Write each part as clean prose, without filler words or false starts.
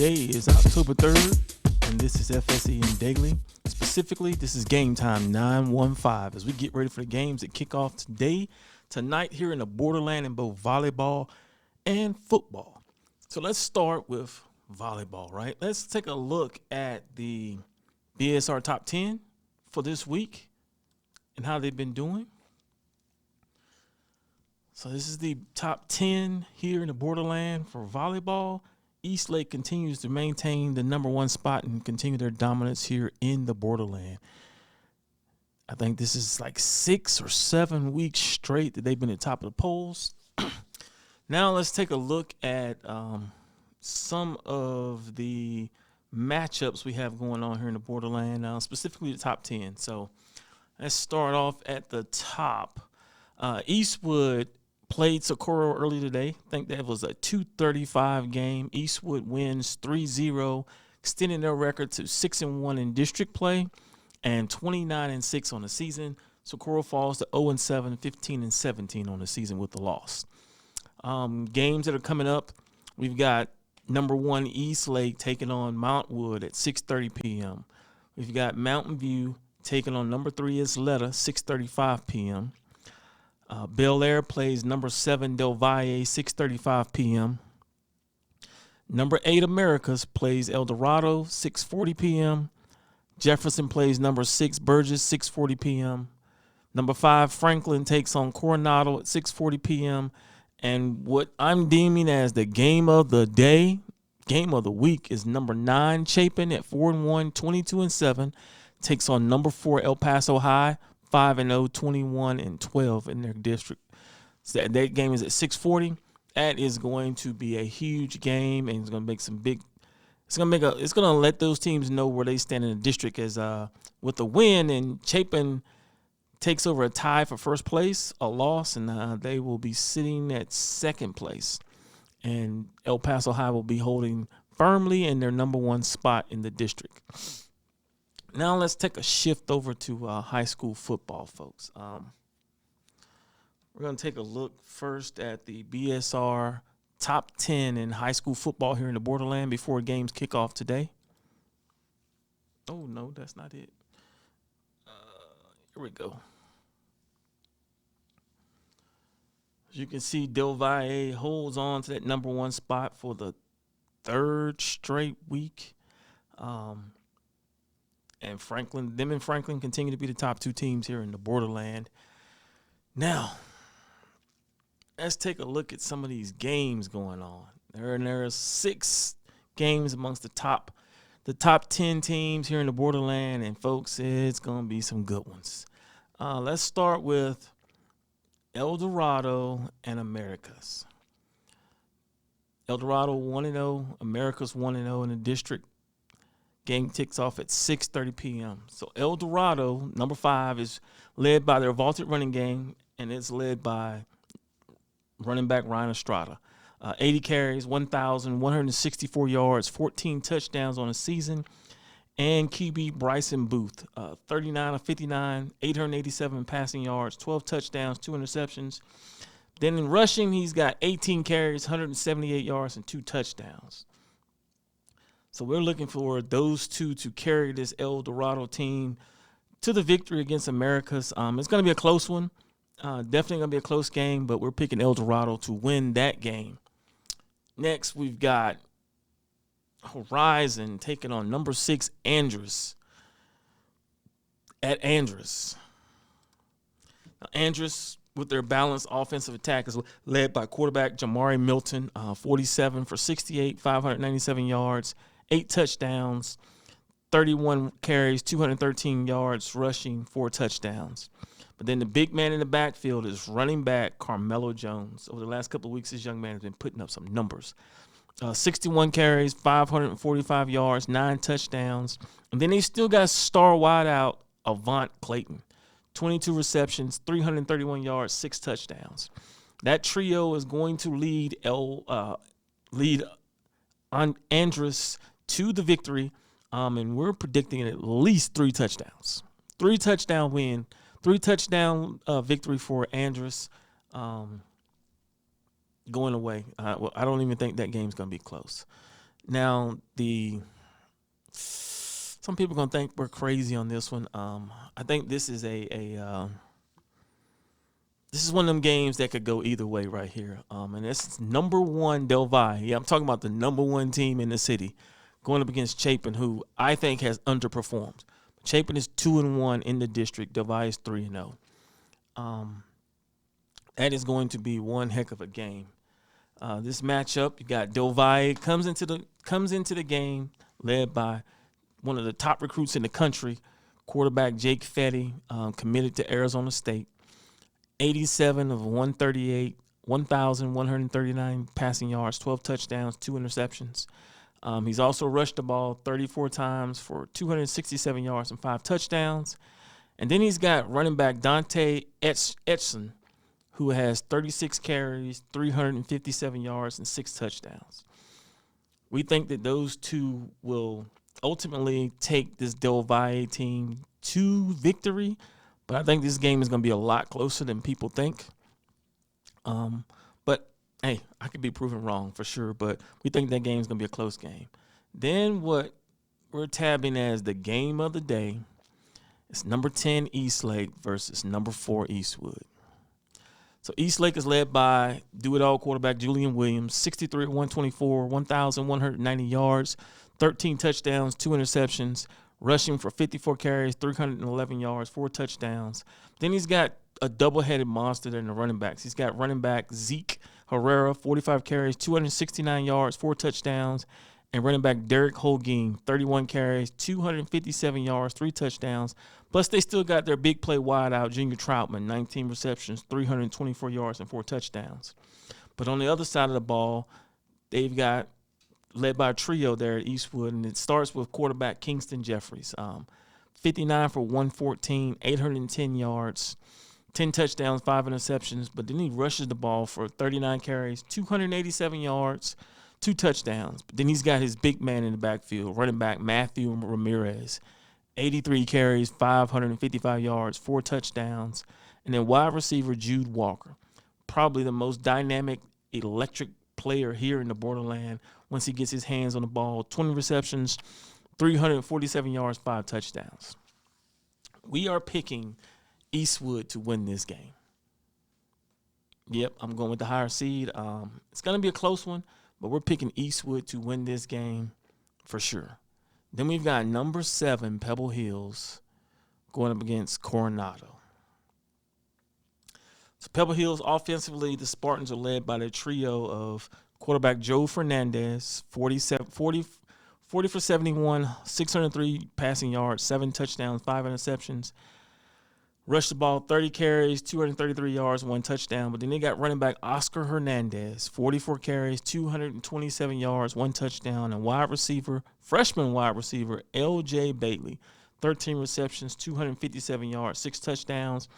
Today is October 3rd, and this is FSEN Daily. Specifically, this is GameTime 915 as we get ready for the games that kick off tonight here in the borderland in both volleyball and football. So let's start with volleyball, right? Let's take a look at the BSR top 10 for this week and how they've been doing. So this is the top 10 here in the borderland for volleyball. Eastlake continues to maintain the number one spot and continue their dominance here in the borderland. I think this is like 6 or 7 weeks straight that they've been at the top of the polls. Now let's take a look at some of the matchups we have going on here in the borderland, specifically the top 10. So let's start off at the top. Eastwood played Socorro early today. I think that was a 2:35 game. Eastwood wins 3-0, extending their record to 6-1 in district play and 29-6 on the season. Socorro falls to 0-7, 15-17 on the season with the loss. Games that are coming up, we've got number 1 Eastlake taking on Mountwood at 6:30 p.m. We've got Mountain View taking on number 3 Isleta, 6:35 p.m. Bel Air plays number 7 Del Valle, 6:35 p.m. Number 8 Americas plays El Dorado, 6:40 p.m. Jefferson plays number 6 Burgess, 6:40 p.m. Number 5 Franklin takes on Coronado at 6:40 p.m. And what I'm deeming as the game of the day, game of the week, is number 9 Chapin at 4-1, 22-7, takes on number 4 El Paso High, 5-0, 21-12 in their district. So that game is at 6:40. That is going to be a huge game, and it's going to make some big. It's going to let those teams know where they stand in the district. As with the win, and Chapin takes over a tie for first place, a loss, and they will be sitting at second place. And El Paso High will be holding firmly in their number 1 spot in the district. Now let's take a shift over to high school football, folks. We're going to take a look first at the BSR top 10 in high school football here in the borderland before games kick off today. Oh, no, that's not it. Here we go. As you can see, Del Valle holds on to that number 1 spot for the 3rd straight week. And Franklin continue to be the top 2 teams here in the borderland. Now, let's take a look at some of these games going on. There are 6 games amongst the top 10 teams here in the borderland, and folks, it's going to be some good ones. Let's start with El Dorado and Americas. El Dorado 1-0, Americas 1-0 in the district. Game kicks off at 6:30 p.m. So El Dorado, number 5, is led by their vaulted running game, and it's led by running back Ryan Estrada. 80 carries, 1,164 yards, 14 touchdowns on the season. And QB Bryson Booth, 39 of 59, 887 passing yards, 12 touchdowns, 2 interceptions. Then in rushing, he's got 18 carries, 178 yards, and 2 touchdowns. So we're looking for those 2 to carry this El Dorado team to the victory against Americas. It's going to be a close one. Definitely going to be a close game, but we're picking El Dorado to win that game. Next, we've got Horizon taking on number 6 Andrus at Andrus. Now, Andrus, with their balanced offensive attack, is led by quarterback Jamari Milton, 47 for 68, 597 yards, 8 touchdowns, 31 carries, 213 yards rushing, 4 touchdowns. But then the big man in the backfield is running back Carmelo Jones. Over the last couple of weeks, this young man has been putting up some numbers. 61 carries, 545 yards, 9 touchdowns. And then they still got star wideout Avant Clayton. 22 receptions, 331 yards, 6 touchdowns. That trio is going to lead Andrus to the victory, and we're predicting at least 3 touchdowns. 3-touchdown win, 3-touchdown victory for Andrus going away. I don't even think that game's going to be close. Now, some people gonna think we're crazy on this one. I think this is this is one of them games that could go either way right here. And it's number one Del Valle. Yeah, I'm talking about the number one team in the city going up against Chapin, who I think has underperformed. Chapin is 2-1 in the district. Del Valle is 3-0. That is going to be one heck of a game. This matchup, you got Del Valle comes into the game led by one of the top recruits in the country, quarterback Jake Fetty, committed to Arizona State. 87 of 138, 1,139 passing yards, 12 touchdowns, 2 interceptions. He's also rushed the ball 34 times for 267 yards and 5 touchdowns. And then he's got running back Dante Etson, who has 36 carries, 357 yards, and 6 touchdowns. We think that those two will ultimately take this Del Valle team to victory, but I think this game is going to be a lot closer than people think. But, hey, I could be proven wrong for sure, but we think that game is going to be a close game. Then what we're tabbing as the game of the day is number 10 Eastlake versus number 4 Eastwood. So Eastlake is led by do-it-all quarterback Julian Williams, 63 of 124, 1,190 yards, 13 touchdowns, 2 interceptions, rushing for 54 carries, 311 yards, 4 touchdowns. Then he's got a double-headed monster there in the running backs. He's got running back Zeke Herrera, 45 carries, 269 yards, 4 touchdowns, and running back Derek Holguin, 31 carries, 257 yards, 3 touchdowns. Plus, they still got their big play wideout, Junior Troutman, 19 receptions, 324 yards, and 4 touchdowns. But on the other side of the ball, they've got led by a trio there at Eastwood, and it starts with quarterback Kingston Jeffries, 59 for 114, 810 yards, 10 touchdowns, 5 interceptions. But then he rushes the ball for 39 carries, 287 yards, 2 touchdowns. But then he's got his big man in the backfield, running back Matthew Ramirez, 83 carries, 555 yards, 4 touchdowns. And then wide receiver Jude Walker, probably the most dynamic, electric player here in the borderland once he gets his hands on the ball. 20 receptions, 347 yards, 5 touchdowns. We are picking Eastwood to win this game. Yep, I'm going with the higher seed. It's going to be a close one, but we're picking Eastwood to win this game for sure. Then we've got number 7, Pebble Hills, going up against Coronado. So Pebble Hills, offensively, the Spartans are led by the trio of quarterback Joe Fernandez, 40 for 71, 603 passing yards, 7 touchdowns, 5 interceptions. Rushed the ball 30 carries, 233 yards, 1 touchdown. But then they got running back Oscar Hernandez, 44 carries, 227 yards, 1 touchdown. And freshman wide receiver L.J. Bailey, 13 receptions, 257 yards, 6 touchdowns.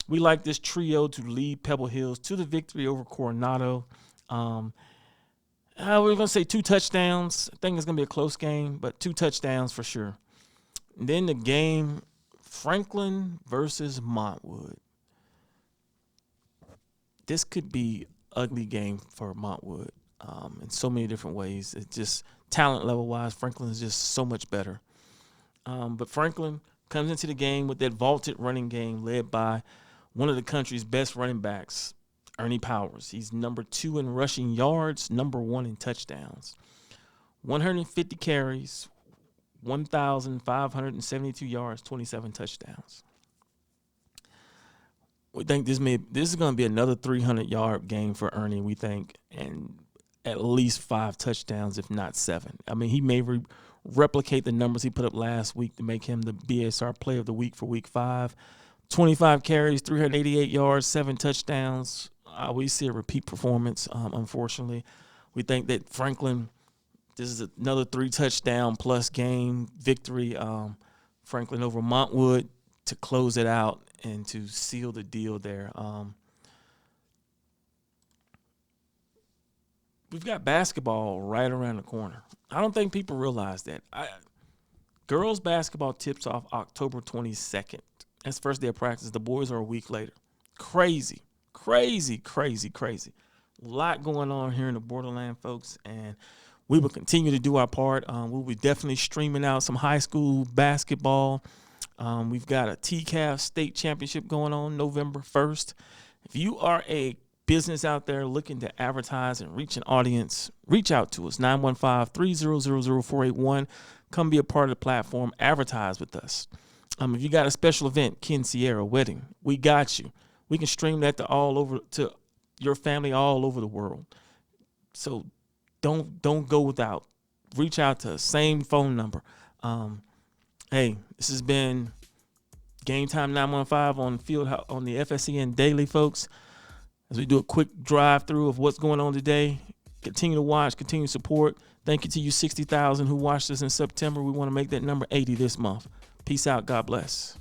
We like this trio to lead Pebble Hills to the victory over Coronado. We're going to say 2 touchdowns. I think it's going to be a close game, but 2 touchdowns for sure. And then the game, Franklin versus Montwood. This could be an ugly game for Montwood in so many different ways. It's just talent level-wise, Franklin is just so much better. But Franklin comes into the game with that vaulted running game led by one of the country's best running backs, Ernie Powers. He's number 2 in rushing yards, number 1 in touchdowns. 150 carries, 1,572 yards, 27 touchdowns. We think this is going to be another 300-yard game for Ernie, we think, and at least 5 touchdowns, if not 7. I mean, he may replicate the numbers he put up last week to make him the BSR Player of the Week for Week 5. 25 carries, 388 yards, 7 touchdowns. We see a repeat performance, unfortunately. We think that Franklin, this is another 3-touchdown plus game victory. Franklin over Montwood to close it out and to seal the deal there. We've got basketball right around the corner. I don't think people realize that. Girls basketball tips off October 22nd. That's the first day of practice. The boys are a week later. Crazy. A lot going on here in the borderland, folks, and we will continue to do our part. We'll be definitely streaming out some high school basketball. We've got a TCAF state championship going on November 1st. If you are a business out there looking to advertise and reach an audience, reach out to us, 915-300-0481. Come be a part of the platform. Advertise with us. If you got a special event, Ken Sierra wedding, we got you. We can stream that to your family all over the world. So don't go without. Reach out to us. Same phone number. Hey, this has been GameTime 915 on the FSEN Daily, folks. As we do a quick drive through of what's going on today. Continue to watch, continue to support. Thank you to you 60,000 who watched us in September. We want to make that number 80 this month. Peace out. God bless.